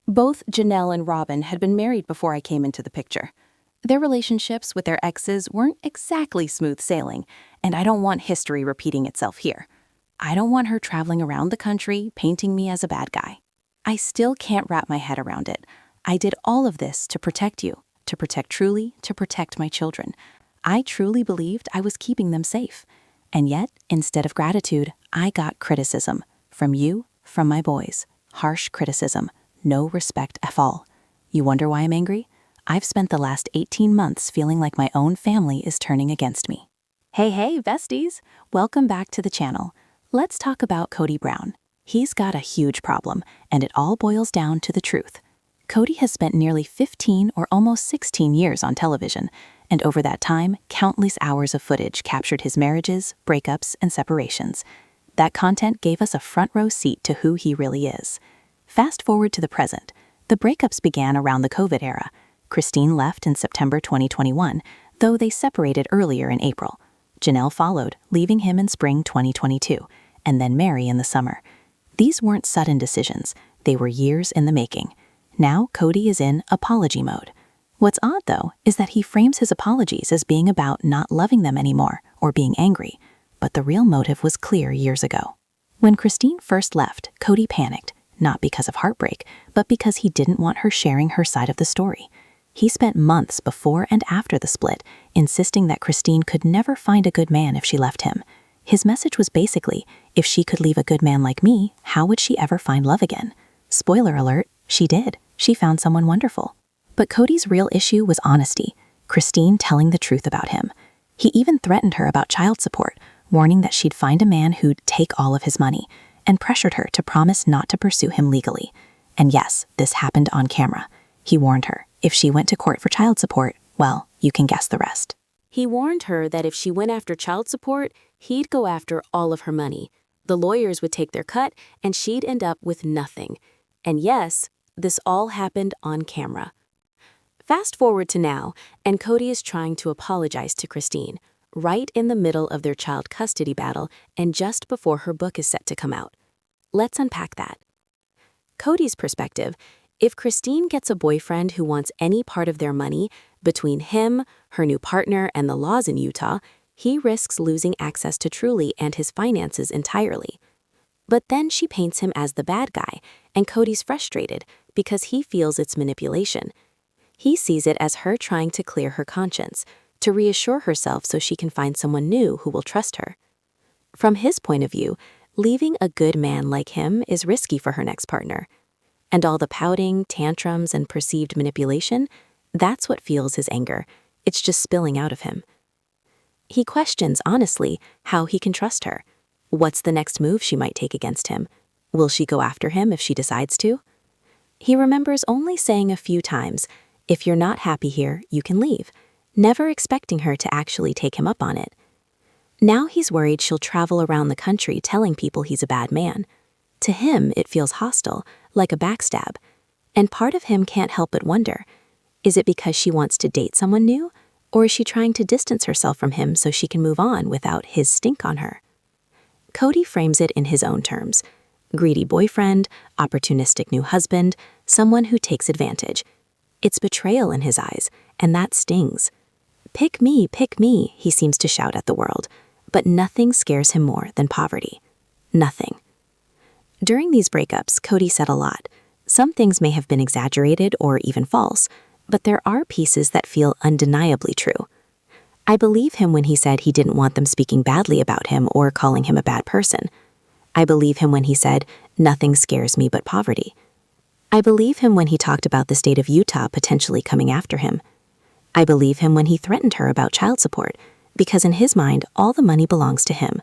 Both Janelle and Robyn had been married before I came into the picture. Their relationships with their exes weren't exactly smooth sailing, and I don't want history repeating itself here. I don't want her traveling around the country painting me as a bad guy. I still can't wrap my head around it. I did all of this to protect you, to protect Truly, to protect my children. I truly believed I was keeping them safe. And yet, instead of gratitude, I got criticism. From you, from my boys. Harsh criticism. No respect at all. You wonder why I'm angry? I've spent the last 18 months feeling like my own family is turning against me. Hey, besties! Welcome back to the channel. Let's talk about Kody Brown. He's got a huge problem, and it all boils down to the truth. Kody has spent nearly 15 or almost 16 years on television, and over that time, countless hours of footage captured his marriages, breakups, and separations. That content gave us a front-row seat to who he really is. Fast forward to the present. The breakups began around the COVID era. Christine left in September 2021, though they separated earlier in April. Janelle followed, leaving him in spring 2022, and then Meri in the summer. These weren't sudden decisions. They were years in the making. Now Kody is in apology mode. What's odd, though, is that he frames his apologies as being about not loving them anymore or being angry. But the real motive was clear years ago. When Christine first left, Kody panicked, not because of heartbreak, but because he didn't want her sharing her side of the story. He spent months before and after the split, insisting that Christine could never find a good man if she left him. His message was basically, if she could leave a good man like me, how would she ever find love again? Spoiler alert, she did. She found someone wonderful. But Kody's real issue was honesty, Christine telling the truth about him. He even threatened her about child support, warning that she'd find a man who'd take all of his money, and pressured her to promise not to pursue him legally. And yes, this happened on camera. He warned her, if she went to court for child support, well, you can guess the rest. He warned her that if she went after child support, he'd go after all of her money. The lawyers would take their cut, and she'd end up with nothing. And yes, this all happened on camera. Fast forward to now, and Kody is trying to apologize to Christine, right in the middle of their child custody battle and just before her book is set to come out. Let's unpack that. Kody's perspective: if Christine gets a boyfriend who wants any part of their money, between him, her new partner, and the laws in Utah, he risks losing access to Truly and his finances entirely. But then she paints him as the bad guy, and Kody's frustrated because he feels it's manipulation. He sees it as her trying to clear her conscience, to reassure herself so she can find someone new who will trust her. From his point of view, leaving a good man like him is risky for her next partner. And all the pouting, tantrums, and perceived manipulation, that's what fuels his anger. It's just spilling out of him. He questions, honestly, how he can trust her. What's the next move she might take against him? Will she go after him if she decides to? He remembers only saying a few times, if you're not happy here, you can leave, never expecting her to actually take him up on it. Now he's worried she'll travel around the country telling people he's a bad man. To him, it feels hostile, like a backstab. And part of him can't help but wonder, is it because she wants to date someone new, or is she trying to distance herself from him so she can move on without his stink on her? Kody frames it in his own terms: greedy boyfriend, opportunistic new husband, someone who takes advantage. It's betrayal in his eyes, and that stings. Pick me, he seems to shout at the world, but nothing scares him more than poverty. Nothing. During these breakups, Kody said a lot. Some things may have been exaggerated or even false, but there are pieces that feel undeniably true. I believe him when he said he didn't want them speaking badly about him or calling him a bad person. I believe him when he said, nothing scares me but poverty. I believe him when he talked about the state of Utah potentially coming after him. I believe him when he threatened her about child support, because in his mind, all the money belongs to him.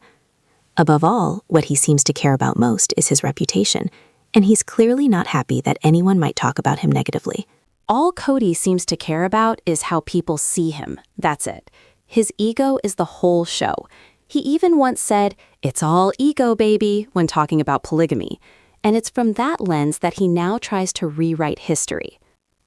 Above all, what he seems to care about most is his reputation, and he's clearly not happy that anyone might talk about him negatively. All Kody seems to care about is how people see him. That's it. His ego is the whole show. He even once said, "It's all ego, baby," when talking about polygamy. And it's from that lens that he now tries to rewrite history.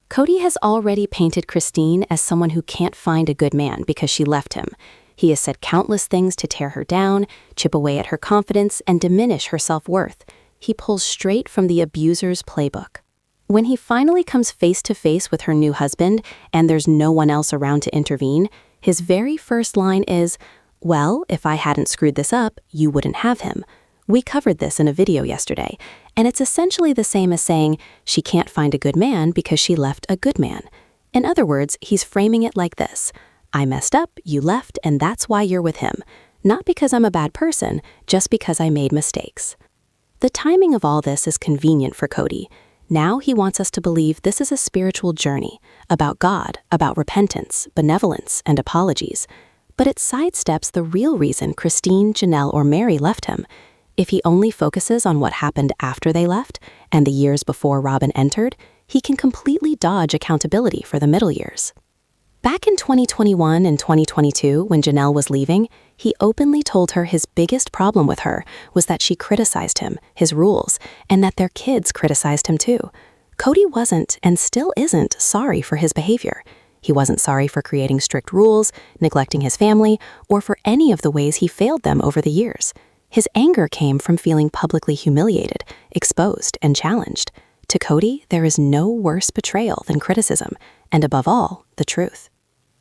Kody has already painted Christine as someone who can't find a good man because she left him. He has said countless things to tear her down, chip away at her confidence, and diminish her self-worth. He pulls straight from the abuser's playbook. When he finally comes face to face with her new husband and there's no one else around to intervene, his very first line is, "Well, if I hadn't screwed this up, you wouldn't have him." We covered this in a video yesterday, and it's essentially the same as saying she can't find a good man because she left a good man. In other words, he's framing it like this: I messed up, you left, and that's why you're with him. Not because I'm a bad person, just because I made mistakes. The timing of all this is convenient for Kody. Now he wants us to believe this is a spiritual journey, about God, about repentance, benevolence, and apologies. But it sidesteps the real reason Christine, Janelle, or Meri left him. If he only focuses on what happened after they left, and the years before Robyn entered, he can completely dodge accountability for the middle years. Back in 2021 and 2022, when Janelle was leaving, he openly told her his biggest problem with her was that she criticized him, his rules, and that their kids criticized him too. Kody wasn't, and still isn't, sorry for his behavior. He wasn't sorry for creating strict rules, neglecting his family, or for any of the ways he failed them over the years. His anger came from feeling publicly humiliated, exposed, and challenged. To Kody, there is no worse betrayal than criticism, and above all, the truth.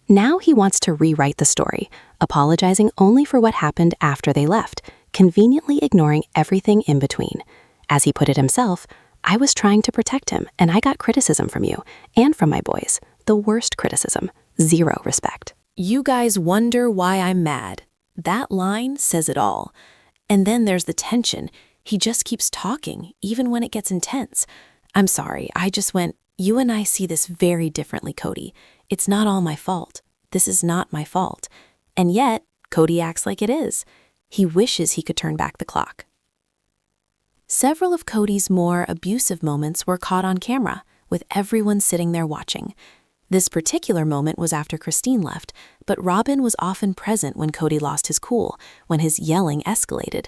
Now he wants to rewrite the story, apologizing only for what happened after they left, conveniently ignoring everything in between. As he put it himself, "I was trying to protect him, and I got criticism from you, and from my boys. The worst criticism. Zero respect." You guys wonder why I'm mad. That line says it all. And then there's the tension. He just keeps talking, even when it gets intense. I'm sorry, I just went, you and I see this very differently, Kody. It's not all my fault. This is not my fault. And yet, Kody acts like it is. He wishes he could turn back the clock. Several of Kody's more abusive moments were caught on camera, with everyone sitting there watching. This particular moment was after Christine left, but Robyn was often present when Kody lost his cool, when his yelling escalated.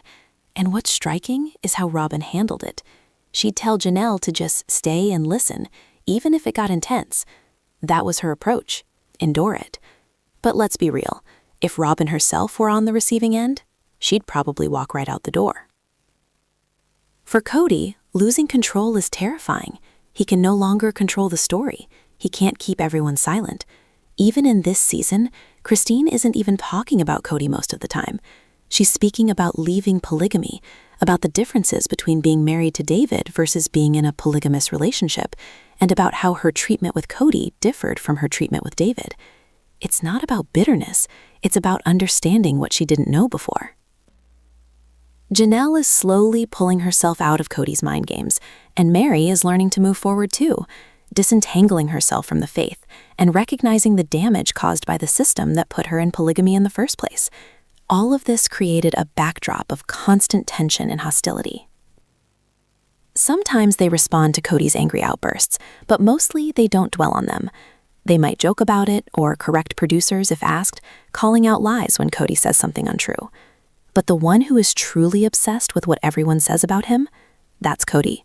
And what's striking is how Robyn handled it. She'd tell Janelle to just stay and listen, even if it got intense. That was her approach. Endure it. But let's be real. If Robyn herself were on the receiving end, she'd probably walk right out the door. For Kody, losing control is terrifying. He can no longer control the story. He can't keep everyone silent. Even in this season, Christine isn't even talking about Kody most of the time. She's speaking about leaving polygamy, about the differences between being married to David versus being in a polygamous relationship, and about how her treatment with Kody differed from her treatment with David. It's not about bitterness, it's about understanding what she didn't know before. Janelle is slowly pulling herself out of Kody's mind games, and Meri is learning to move forward too, disentangling herself from the faith and recognizing the damage caused by the system that put her in polygamy in the first place. All of this created a backdrop of constant tension and hostility. Sometimes they respond to Kody's angry outbursts, but mostly they don't dwell on them. They might joke about it or correct producers if asked, calling out lies when Kody says something untrue. But the one who is truly obsessed with what everyone says about him, that's Kody.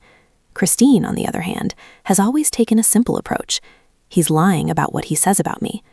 Christine, on the other hand, has always taken a simple approach. He's lying about what he says about me.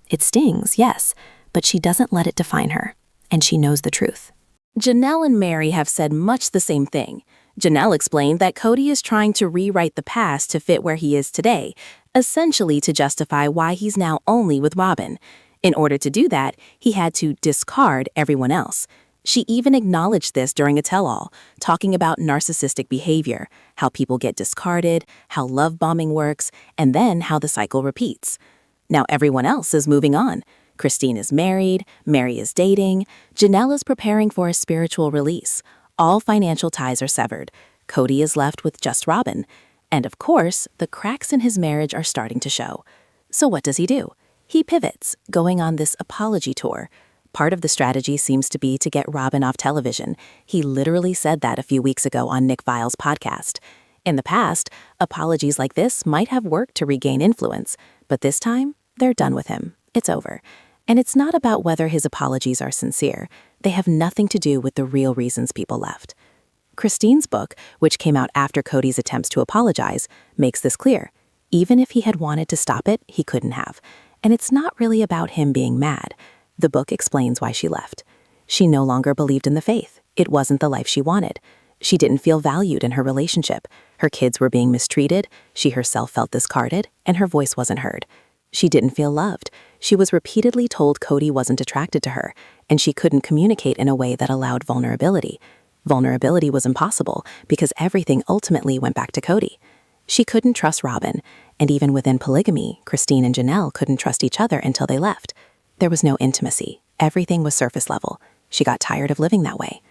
It stings, yes, but she doesn't let it define her, and she knows the truth. Janelle and Meri have said much the same thing. Janelle explained that Kody is trying to rewrite the past to fit where he is today, essentially to justify why he's now only with Robyn. In order to do that, he had to discard everyone else. She even acknowledged this during a tell-all, talking about narcissistic behavior, how people get discarded, how love bombing works, and then how the cycle repeats. Now everyone else is moving on. Christine is married, Meri is dating, Janelle is preparing for a spiritual release. All financial ties are severed. Kody is left with just Robyn. And of course, the cracks in his marriage are starting to show. So what does he do? He pivots, going on this apology tour. Part of the strategy seems to be to get Robyn off television. He literally said that a few weeks ago on Nick Viall's podcast. In the past, apologies like this might have worked to regain influence, but this time, they're done with him. It's over. And it's not about whether his apologies are sincere. They have nothing to do with the real reasons people left. Christine's book, which came out after Kody's attempts to apologize, makes this clear. Even if he had wanted to stop it, he couldn't have. And it's not really about him being mad. The book explains why she left. She no longer believed in the faith. It wasn't the life she wanted. She didn't feel valued in her relationship. Her kids were being mistreated, she herself felt discarded, and her voice wasn't heard. She didn't feel loved. She was repeatedly told Kody wasn't attracted to her, and she couldn't communicate in a way that allowed vulnerability. Vulnerability was impossible because everything ultimately went back to Kody. She couldn't trust Robyn, and even within polygamy, Christine and Janelle couldn't trust each other until they left. There was no intimacy. Everything was surface level. She got tired of living that way.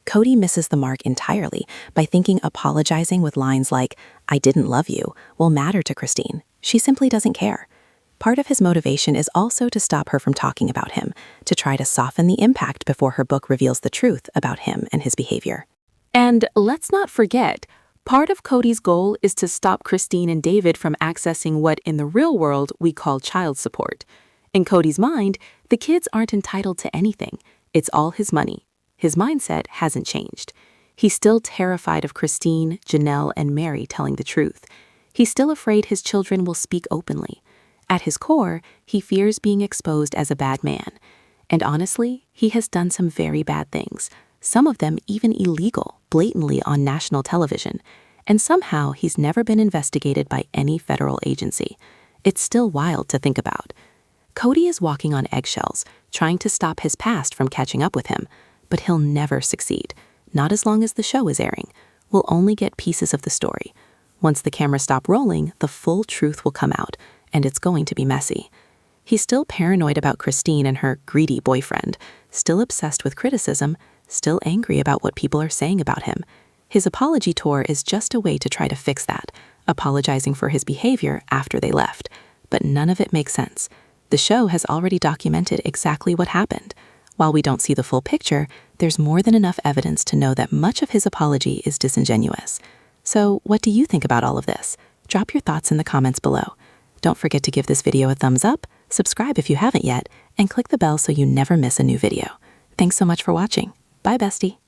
Kody misses the mark entirely by thinking apologizing with lines like, "I didn't love you," will matter to Christine. She simply doesn't care. Part of his motivation is also to stop her from talking about him, to try to soften the impact before her book reveals the truth about him and his behavior. And let's not forget, part of Kody's goal is to stop Christine and David from accessing what in the real world we call child support. In Kody's mind, the kids aren't entitled to anything. It's all his money. His mindset hasn't changed. He's still terrified of Christine, Janelle, and Meri telling the truth. He's still afraid his children will speak openly. At his core, he fears being exposed as a bad man. And honestly, he has done some very bad things, some of them even illegal, blatantly on national television. And somehow he's never been investigated by any federal agency. It's still wild to think about. Kody is walking on eggshells, trying to stop his past from catching up with him, but he'll never succeed. Not as long as the show is airing. We'll only get pieces of the story. Once the cameras stop rolling, the full truth will come out, and it's going to be messy. He's still paranoid about Christine and her greedy boyfriend, still obsessed with criticism, still angry about what people are saying about him. His apology tour is just a way to try to fix that, apologizing for his behavior after they left. But none of it makes sense. The show has already documented exactly what happened. While we don't see the full picture, there's more than enough evidence to know that much of his apology is disingenuous. So, what do you think about all of this? Drop your thoughts in the comments below. Don't forget to give this video a thumbs up, subscribe if you haven't yet, and click the bell so you never miss a new video. Thanks so much for watching. Bye, bestie.